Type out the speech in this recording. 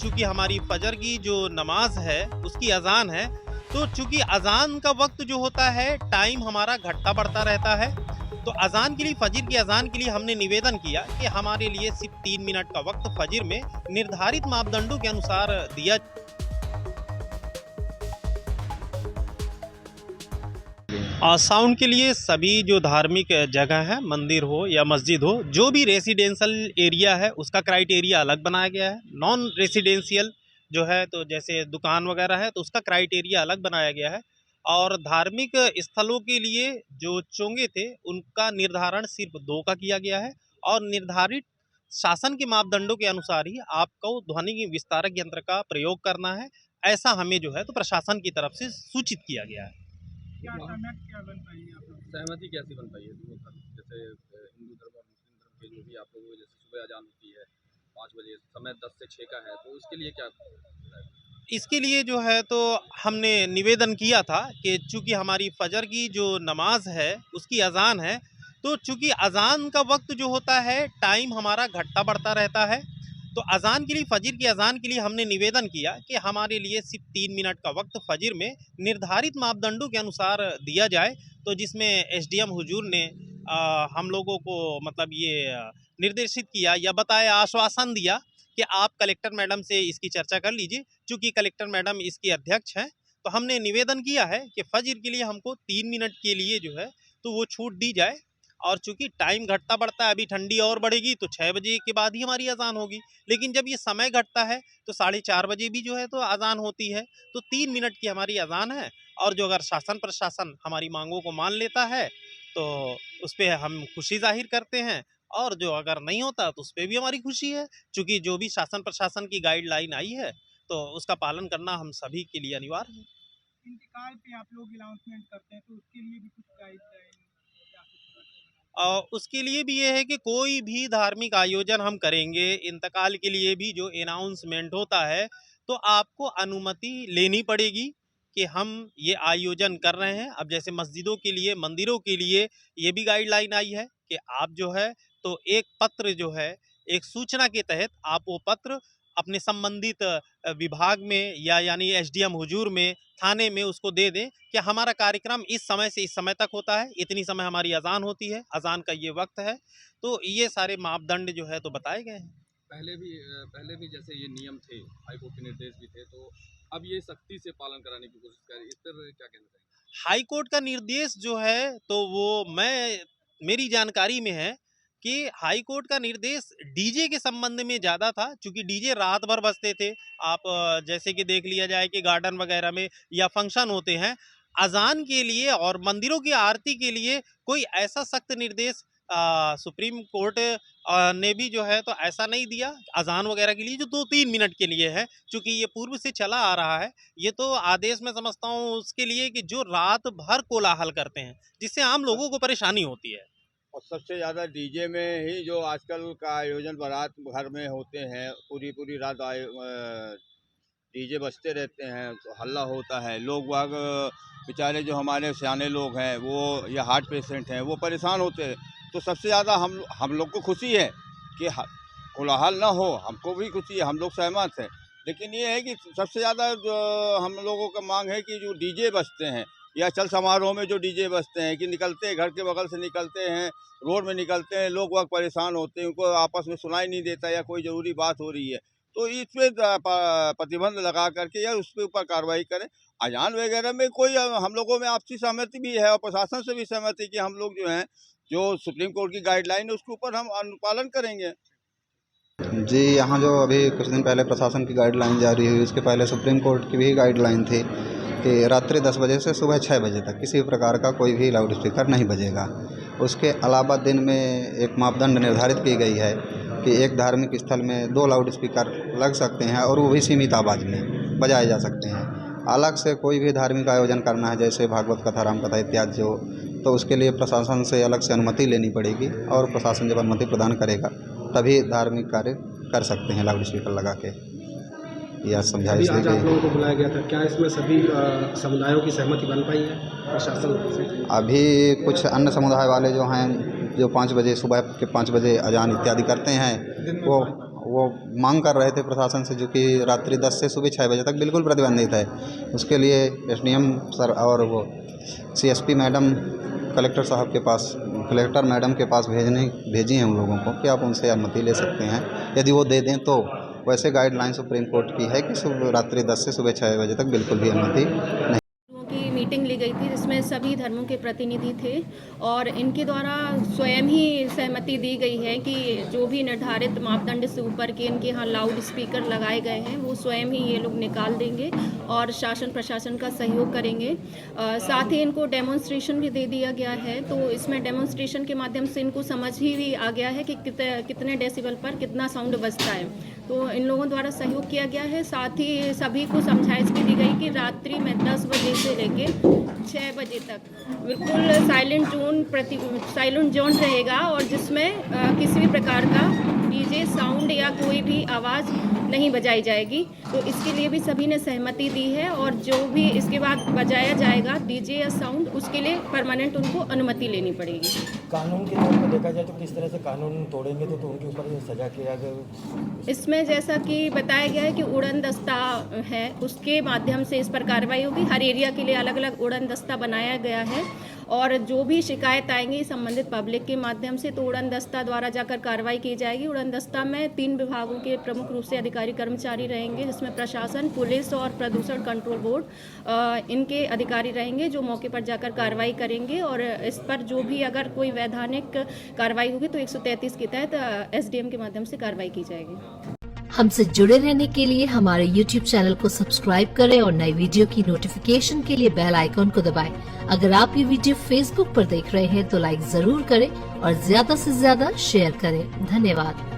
चूँकि हमारी फ़जर की जो नमाज़ है, उसकी अज़ान है, तो चूँकि अज़ान का वक़्त जो होता है, टाइम हमारा घटता-बढ़ता रहता है। तो अज़ान के लिए फ़जर की अज़ान के लिए हमने निवेदन किया कि हमारे लिए सिर्फ़ 3 मिनट का वक़्त फ़जर में निर्धारित मापदंडों के अनुसार दिया। साउंड के लिए सभी जो धार्मिक जगह हैं, मंदिर हो या मस्जिद हो, जो भी रेसिडेंशियल एरिया है उसका क्राइटेरिया अलग बनाया गया है। नॉन रेसिडेंशियल जो है तो जैसे दुकान वगैरह है तो उसका क्राइटेरिया अलग बनाया गया है। और धार्मिक स्थलों के लिए जो चोंगे थे उनका निर्धारण सिर्फ 2 का किया गया है और निर्धारित शासन के मापदंडों के अनुसार ही आपको ध्वनि विस्तारक यंत्र का प्रयोग करना है। ऐसा हमें जो है तो प्रशासन की तरफ से सूचित किया गया है। क्या सहमति क्या बन पाई है आप लोग? सहमति कैसी बन पाई है दोनों धर्म, जैसे हिंदू धर्म और मुस्लिम धर्म के जो भी आप लोग जैसे सुबह अजान होती है 5 बजे, समय 10 से 6 का है, तो इसके लिए क्या? इसके लिए जो है तो हमने निवेदन किया था कि चूँकि हमारी फ़जर की जो नमाज़ है उसकी अज़ान है, तो चूँकि अज़ान का वक़्त जो होता है टाइम हमारा घटता-बढ़ता रहता है। तो अज़ान के लिए फ़जर की अज़ान के लिए हमने निवेदन किया कि हमारे लिए सिर्फ़ 3 मिनट का वक़्त फ़जर में निर्धारित मापदंडों के अनुसार दिया जाए। तो जिसमें एसडीएम हुजूर ने हम लोगों को मतलब ये निर्देशित किया या बताया, आश्वासन दिया कि आप कलेक्टर मैडम से इसकी चर्चा कर लीजिए। चूँकि कलेक्टर मैडम इसकी अध्यक्ष हैं, तो हमने निवेदन किया है कि फ़जर के लिए हमको 3 मिनट के लिए जो है तो वो छूट दी जाए। और चूँकि टाइम घटता-बढ़ता है, अभी ठंडी और बढ़ेगी तो 6 बजे के बाद ही हमारी अज़ान होगी। लेकिन जब ये समय घटता है तो 4:30 बजे भी जो है तो अज़ान होती है। तो 3 मिनट की हमारी अज़ान है और जो अगर शासन प्रशासन हमारी माँगों को मान लेता है, तो उस पे हम खुशी ज़ाहिर करते हैं और जो अगर नहीं होता तो उस पे भी हमारी खुशी है। चूँकि जो भी शासन प्रशासन की गाइडलाइन आई है, तो उसका पालन करना हम सभी के लिए अनिवार्य है। इंतकाल पे आप लोग अनाउंसमेंट करते हैं तो उसके लिए भी कुछ गाइडलाइन या उसके लिए भी ये है कि कोई भी धार्मिक आयोजन हम करेंगे, इंतकाल के लिए भी जो अनाउंसमेंट होता है, तो आपको अनुमति लेनी पड़ेगी कि हम ये आयोजन कर रहे हैं। अब जैसे मस्जिदों के लिए, मंदिरों के लिए ये भी गाइडलाइन आई है कि आप जो है तो एक पत्र जो है, एक सूचना के तहत आप वो पत्र अपने संबंधित विभाग में या यानी एसडीएम हुजूर में, थाने में उसको दे दें कि हमारा कार्यक्रम इस समय से इस समय तक होता है, इतनी समय हमारी अज़ान होती है, अज़ान का ये वक्त है। तो ये सारे मापदंड जो है तो बताए गए हैं। पहले भी जैसे ये नियम थे, हाई कोर्ट के निर्देश भी थे, तो अब ये सख्ती से पालन कराने की कोशिश कर रही है, इस पर क्या कहना चाहेंगे? हाई कोर्ट का निर्देश जो है तो वो मेरी जानकारी में है कि हाई कोर्ट का निर्देश डीजे के संबंध में ज़्यादा था। चूँकि डीजे रात भर बजते थे। आप जैसे कि देख लिया जाए कि गार्डन वगैरह में या फंक्शन होते हैं, अज़ान के लिए और मंदिरों की आरती के लिए कोई ऐसा सख्त निर्देश सुप्रीम कोर्ट ने भी जो है तो ऐसा नहीं दिया। अज़ान वगैरह के लिए जो 2-3 मिनट के लिए है, चूँकि ये पूर्व से चला आ रहा है, ये तो आदेश मैं समझता हूँ उसके लिए कि जो रात भर कोलाहल करते हैं, जिससे आम लोगों को परेशानी होती है। और सबसे ज़्यादा डीजे में ही जो आजकल का आयोजन बारात घर में होते हैं, पूरी पूरी रात डीजे बजते रहते हैं, तो हल्ला होता है। लोग बाग बेचारे जो हमारे सियाने लोग हैं वो या हार्ट पेशेंट हैं वो परेशान होते हैं। तो सबसे ज़्यादा हम लोग को खुशी है कि कोलाहल ना हो, हमको भी खुशी है, हम लोग सहमत हैं। लेकिन ये है कि सबसे ज़्यादा जो हम लोगों का मांग है कि जो डीजे बजते हैं या चल समारोह में जो डीजे बजते हैं कि निकलते हैं, घर के बगल से निकलते हैं, रोड में निकलते हैं, लोग वहाँ परेशान होते हैं, उनको आपस में सुनाई नहीं देता या कोई ज़रूरी बात हो रही है, तो इस पे प्रतिबंध लगा करके या उसके ऊपर कार्रवाई करें। अजान वगैरह में कोई हम लोगों में आपसी सहमति भी है और प्रशासन से भी सहमति कि हम लोग जो हैं जो सुप्रीम कोर्ट की गाइडलाइन है उसके ऊपर हम अनुपालन करेंगे। जी, यहाँ जो अभी कुछ दिन पहले प्रशासन की गाइडलाइन जारी हुई, उसके पहले सुप्रीम कोर्ट की भी गाइडलाइन थी कि रात्रि 10 बजे से सुबह 6 बजे तक किसी प्रकार का कोई भी लाउड स्पीकर नहीं बजेगा। उसके अलावा दिन में एक मापदंड निर्धारित की गई है कि एक धार्मिक स्थल में 2 लाउड स्पीकर लग सकते हैं और वो भी सीमित आवाज़ में बजाए जा सकते हैं। अलग से कोई भी धार्मिक आयोजन करना है, जैसे भागवत कथा, राम कथा इत्यादि जो, तो उसके लिए प्रशासन से अलग से अनुमति लेनी पड़ेगी और प्रशासन जब अनुमति प्रदान करेगा तभी धार्मिक कार्य कर सकते हैं लाउड स्पीकर लगा के। यह समझाइश दी आज आप गई। लोगों को बुलाया गया था, क्या इसमें सभी समुदायों की सहमति बन पाई है प्रशासन से? अभी कुछ अन्य समुदाय वाले जो हैं, जो 5 बजे सुबह के 5 बजे अजान इत्यादि करते हैं, वो मांग कर रहे थे प्रशासन से, जो कि रात्रि 10 से सुबह 6 बजे तक बिल्कुल प्रतिबंधित है। उसके लिए एसडीएम सर और वो सीएसपी मैडम कलेक्टर साहब के पास, कलेक्टर मैडम के पास भेजी हैं उन लोगों को कि आप उनसे अनुमति ले सकते हैं। यदि वो दे दें तो वैसे गाइडलाइन सुप्रीम कोर्ट की है कि रात्रि 10 से सुबह 6 बजे तक बिल्कुल भी अनुमति नहीं। की मीटिंग ली गई थी जिसमें सभी धर्मों के प्रतिनिधि थे और इनके द्वारा स्वयं ही सहमति दी गई है कि जो भी निर्धारित मापदंड से ऊपर के इनके यहाँ लाउड स्पीकर लगाए गए हैं वो स्वयं ही ये लोग निकाल देंगे और शासन प्रशासन का सहयोग करेंगे। साथ ही इनको डेमोन्स्ट्रेशन भी दे दिया गया है, तो इसमें डेमोन्स्ट्रेशन के माध्यम से इनको समझ ही आ गया है कि कितने डेसिबल पर कितना साउंड बजता है, तो इन लोगों द्वारा सहयोग किया गया है। साथ ही सभी को समझाइश भी दी गई कि रात्रि में 10 बजे से लेके 6 बजे तक बिल्कुल साइलेंट जोन रहेगा और जिसमें किसी भी प्रकार का डीजे साउंड या कोई भी आवाज़ नहीं बजाई जाएगी। तो इसके लिए भी सभी ने सहमति दी है और जो भी इसके बाद बजाया जाएगा डीजे या साउंड, उसके लिए परमानेंट उनको अनुमति लेनी पड़ेगी। कानून के तौर पर देखा जाए तो किस तरह से कानून तोड़ेंगे तो उनके ऊपर सजा किया गया। इसमें जैसा कि बताया गया है कि उड़न दस्ता है, उसके माध्यम से इस पर कार्रवाई होगी। हर एरिया के लिए अलग अलग उड़न दस्ता बनाया गया है और जो भी शिकायत आएंगी संबंधित पब्लिक के माध्यम से तो उड़न दस्ता द्वारा जाकर कार्रवाई की जाएगी। उड़न दस्ता में 3 विभागों के प्रमुख रूप से अधिकारी कर्मचारी रहेंगे, जिसमें प्रशासन, पुलिस और प्रदूषण कंट्रोल बोर्ड इनके अधिकारी रहेंगे जो मौके पर जाकर कार्रवाई करेंगे और इस पर जो भी अगर कोई वैधानिक कार्रवाई होगी तो 133 के तहत एसडीएम के माध्यम से कार्रवाई की जाएगी। हमसे जुड़े रहने के लिए हमारे YouTube चैनल को सब्सक्राइब करें और नई वीडियो की नोटिफिकेशन के लिए बेल आइकॉन को दबाएं। अगर आप ये वीडियो Facebook पर देख रहे हैं तो लाइक जरूर करें और ज्यादा से ज्यादा शेयर करें। धन्यवाद।